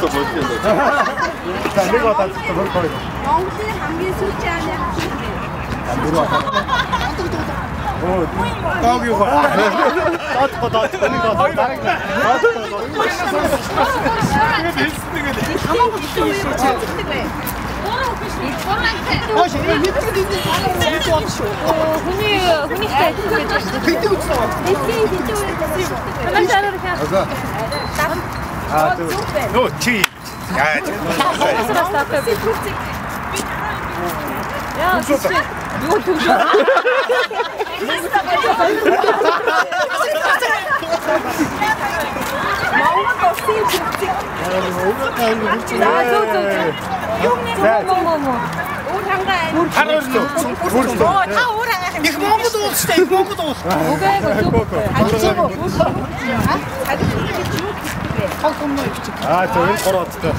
또 멋있는데. 자, 내려왔다. 또 볼 거예요. 멍들 한개 술지 않냐? 안 내려왔다. 떡이 와. 더 뜨니까 더 다른 거. 아, 저 왜 걸어왔다.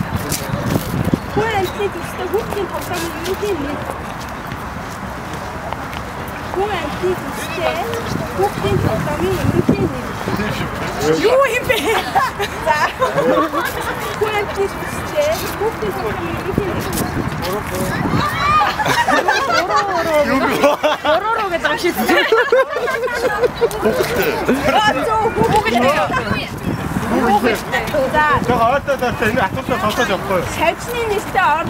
잘 지내니 스타.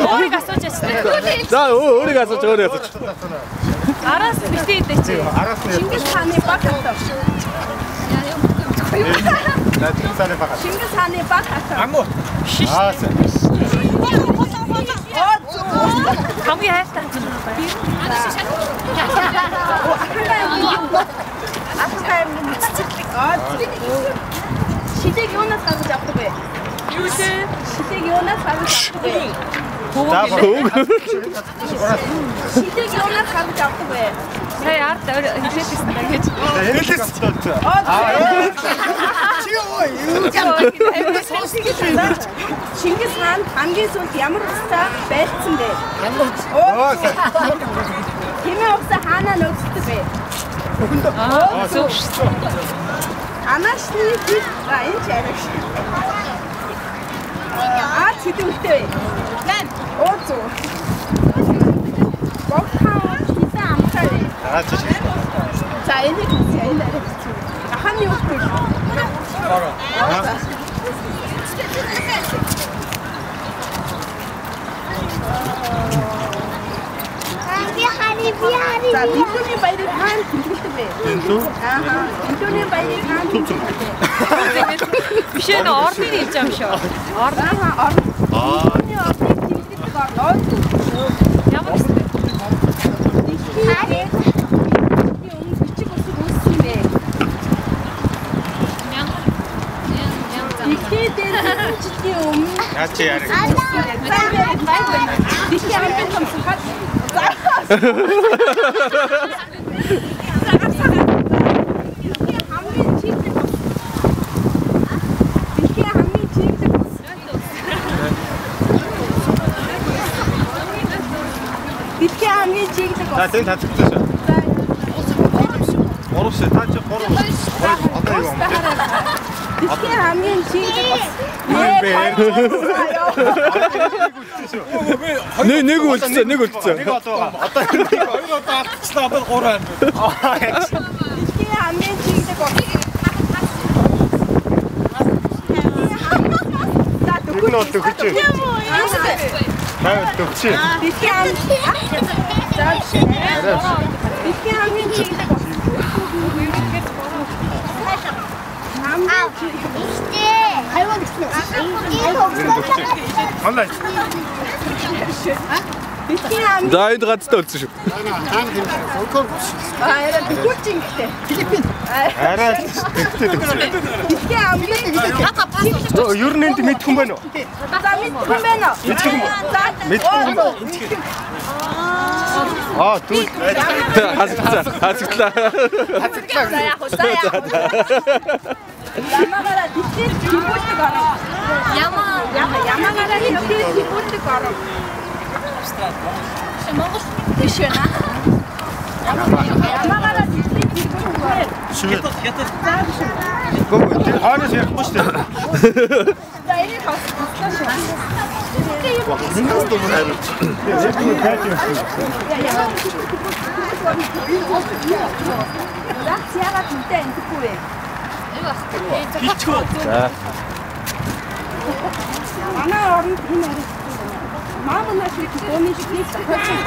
어디 갔어, 제스? 나 어디 갔어? 저 어디 갔어? 알았어, 밑에 있댔지. 알았어요. 징기스칸에 빠졌어. 나 칭찬에 박았어. 징기스칸에 빠졌어. 알았어. 감기 했다. 시댁이 오나 사고 잡고 배. 시댁이 오나 사고 잡고 배. 시댁이 오나 사고 잡고 배. 그래, 알았다. 징기스칸 감기손 디아무르스타 베스트인데. 김에 없어 하나 넣었을 때. 아나시니 뒷 라인 제르시. 아, 지금 때. 난 어쩌. 먹방 기사 안 팔래. 자, 이제 같이 인다. 한이 없고. 자, 빈손이 빨리 간 빈손이. 아하, 빈손이 빨리 간 빈손이. Bişe'nin ordini yapacağım. 아하, 빈손이 어디 빈손이가 넣었어. Yapmak istedim. 야채 야채. 자, 땡 다 찍자. 어렵지, 다 찍, 걸어보시. 이렇게 하면 지금 내고 진짜 내고 진짜. 내가 또 왔다 이거 딱 치다가 오란. 이렇게 하면 지금 이거 또 그치? 나 또 그치? 이렇게 하면 이렇게 하면 지금 나이도 같이 떠지. 유르넨트 밑통 봐요. 아, 둘. 아직다. 야마가라 디스 기본도 가라. 야마가라 디스 기본도 가라. 먹고 싶으시나? 야마가라 디스 기본도 가라. 하면서 약간 멋있대. За энийг хасчихсан шүү. Яагаад үнтэй ингэхгүй вэ? Манай оронд энэ арилсан. Маамна шиг дөөний шиг нэг тохиолдсон.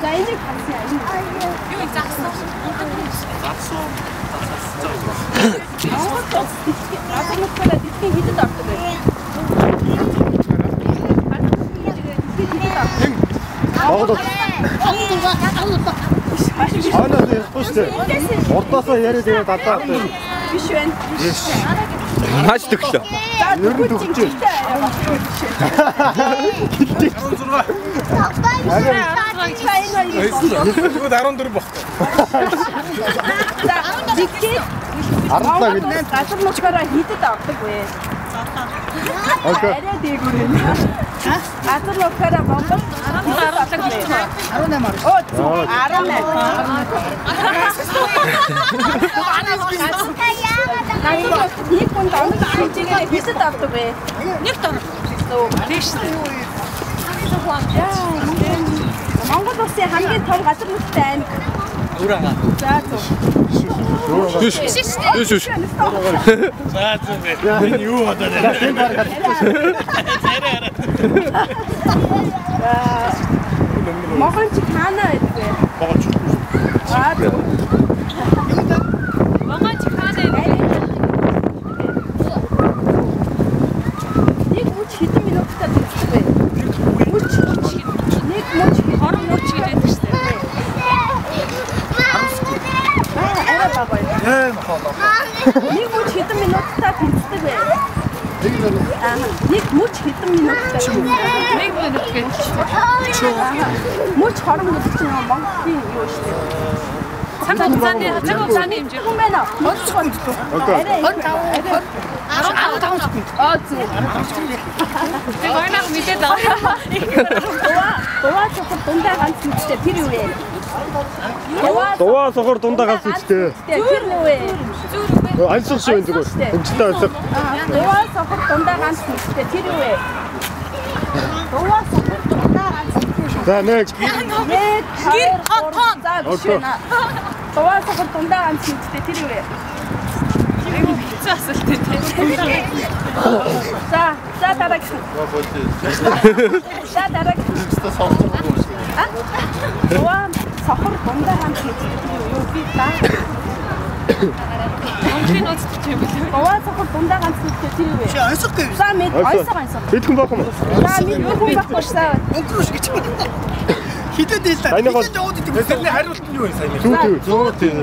За энийг хасъя. Юу загсан? Ордоосоо яриад яваад дадаа. Биш байна. Маш төглөө. Ер нь төгсөж. Тэгвэл 14 баг. За дикээ 17 гэдэг. газар нутгаараа хидэд авдаг вэ? Окей. Арай дээгүүр юм. Газар нутгаараа Монгол 18 Оо 18. Нэг хүн доног хэмжээгээр хидэд авдаг вэ? Нэг тоо. Биш. Монгол улсын хамгийн том газар нутгийн аймаг. Ураага. За зөв. Юш. Юш. За зөв. Энэ юу бодоод байна? Энэ баг Мохон чи хаана байдаг вэ? Могооч. Аа зөв. Мохон чи хаана байдаг? Нэг мөч хэдэн минуттай төгсдөг вэ? Мөч. Нэг мөч Хорон мөч гэж байдаг шүү дээ. арай бага байна. Нэг мөч хэдэн минуттай төгсдөг вэ? Нэг мөч хэдэн минуттай. Нэг минут гэж. Мөч хорон мөч чинь Монголын юу шүү дээ. Цаг хугацааны хэмжээ. Хүн байна. Мөч гонцтой. Арай. 15 секунд. Аа зөв. Тэг ойнах мэдээд байгаа. Дуваа цохол дундаа ганц үстэй тэр юу вэ? Дуваа сохор дундаа ганц үстэй. Тэр юу вэ? Ансах шиг зүгээр. Хэмжтэй ансах. Дуваа сохор дундаа ганц үстэй тэр юу вэ? Дуваа сохор дундаа ганц үстэй. За нэг. Гэр хатон. За гişэна. Дуваа сохор дундаа ганц үстэй тэр юу вэ? Хэцүү асуулт тийм. За дараагийн. За дараагийн. Дуваа сохор дундаа ганц үстэй тэр юу би та? Монголын нууцтай ч юм уу. Дуваа сохор дундаа ганц үстэй тэр юу вэ? Чи ойсохгүй. За мэд ойсоо. Хэдхэн байх юм? За мэд хүн байхгүй шээ. Өнгөрөөш гэж байна. Хидэд хэлээ. Хидэд өөд идэв. Тэрний хариулт нь юу вэ сайн? Зүү тийм.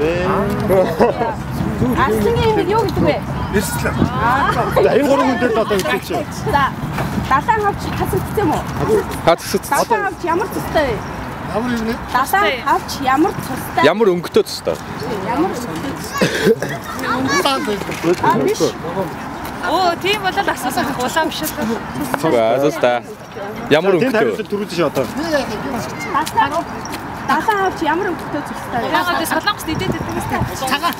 Асны юм юу гэдэг вэ? Эслэ. Энэ гурван хүн дээр одоо үтчих. За далайн хавч хасагдсан юм уу? Хатсц. Далайн хавч ямар цустай вэ? Ямар юм бэ? Далайн хавч ямар цустай? Ямар өнгөтэй цустай. Ямар цустай? Биш. Оо, тийм болоод асуусан улаан биш үү? Цустай. Ямар Тэнд өнгөтэй. хариулт төрүүлж шээ одоо. Далайн хавч ямар өнгөтэй цустай вэ? Яагаад солонгост идээд байдаг юм бэ? Цагаан.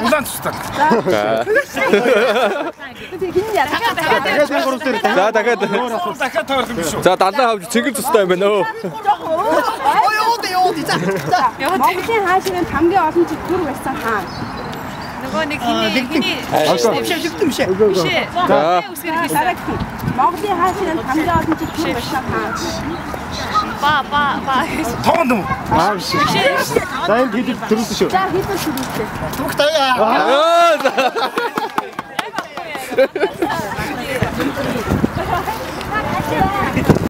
Улаан цустай. Хин яа? Тэгээд энэ гурав дээр За дахиад. дахиад таарах юм шүү. За далайн хавж цэгэл цустай юм байна өө. Монголын хаашийн хамгийн олон жил төр байсан хаан. Нөгөө нэг хиний За. Дараагийн. Монголын хаашийн хамгийн олон жил төр байсан хаан. Ба. Тоон юм. Биш. За энэ хидэд төрүүлсэн шүү. За хэдэн шүрүүтэй? Түгтаяа. Аа.